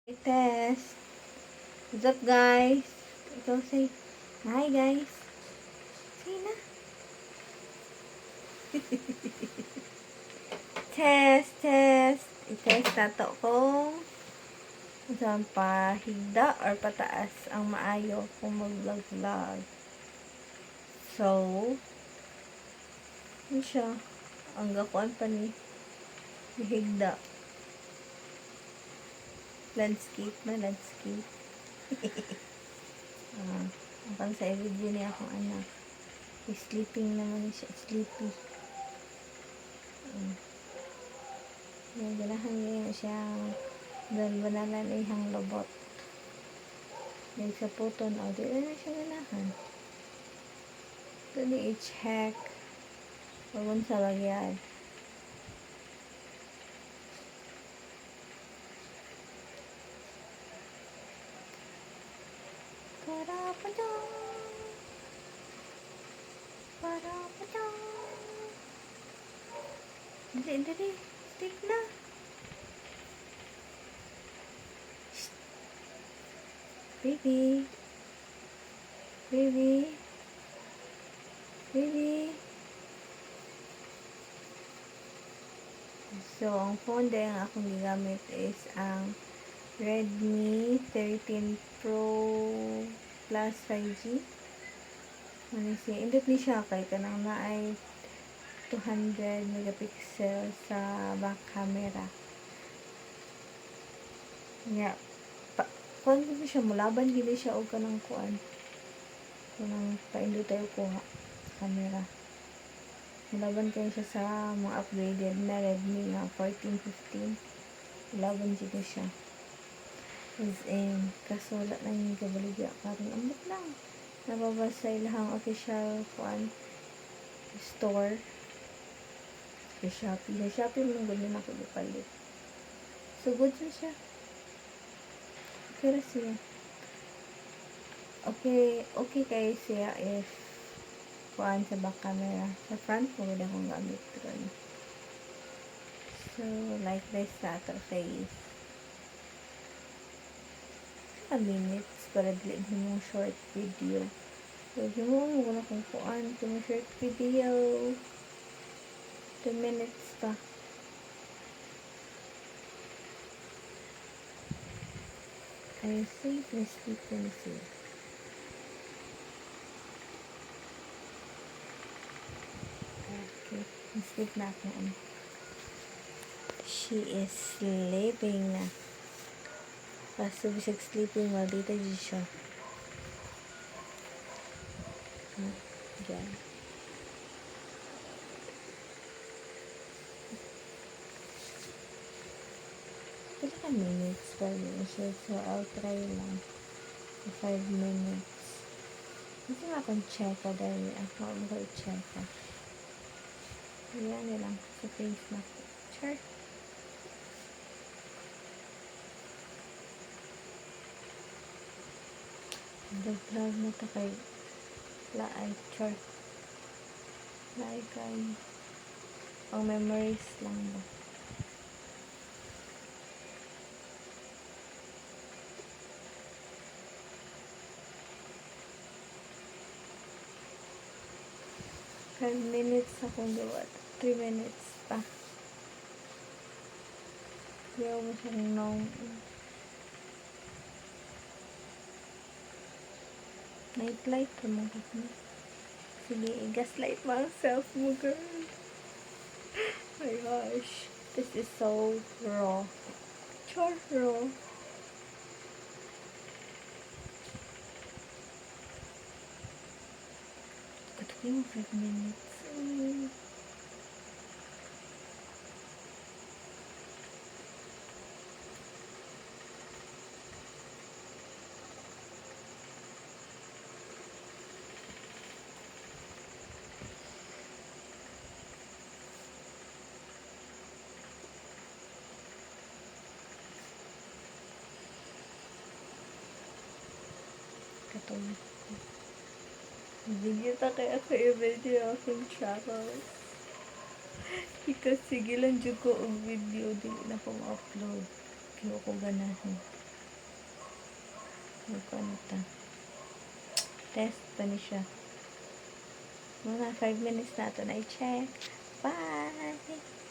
Test. What's up, guys? Ikaw say, hi, guys. Say na. Test. I-test na to kung saan pa higda or pataas ang maayo kung mag-vlog. So, yun siya. Ang gakuan pa ni higda. Landscape. Ang sa video niya akong anak. Sleeping naman siya. Sleepy. Yung ganahan niya siyang bananan ay hang lobot. Yung sa puton, di na siya ganahan. Ito ni i-check. Huwag sa bagyad. Dali. Stick na. Shh. Baby. So, ang phone din ang akong gigamit is ang Redmi 13 Pro Plus 5G. Indot ni siya kay kanang na ay 200 megapixel sa back camera. Nga, kuan gid siya, mulaban gid siya og kanang kuan. Kanang paindot tayo kuha camera. Mulaban kayo siya sa mga upgraded na Redmi nga 14, 15. Mulaban gid siya. As in, kaso wala na yung kabaligya. Karon ambot lang. Nababasa ilahang official kuan store. Sa Shopee mo nang ganyan ako ipalit. So, good siya. Okay siya. Okay kayo siya if kuhaan sa back camera. Sa front mo ganda kong gamit ko. So, like this sa ato face. A minutes para dili mo short video. So, yung mo kung kuhaan kung short video. 2 minutes pa. I think na sleeping siya. Okay. Sleep na ako. She is sleeping na. Kaso bisag sleeping mo, dito siya. Diyan. Pila minutes pa rin siya. So, I'll try lang. 5 minutes. Hindi nga akong check ko dahil ako mag-check ko. Yan lang. Sa face na. Sure. Vlog mo ito kay laay. Sure. Laay kay pang memories lang ba. Minutes akong gawa. 3 minutes pa. Ayaw mo siyang nong. Nightlight ka mo. Sige, gaslight myself mo, girl. Oh my gosh. This is so raw. Char raw. Katuloy mo 5 minutes. Katuloy. Video ta kaya ako i-video akong travels. Because sige lang dyan ko ang video. Di na kong upload. Kaya ko ganahin. Ano ta? Test pa ni siya. Mga 5 minutes na ito na i-check. Bye!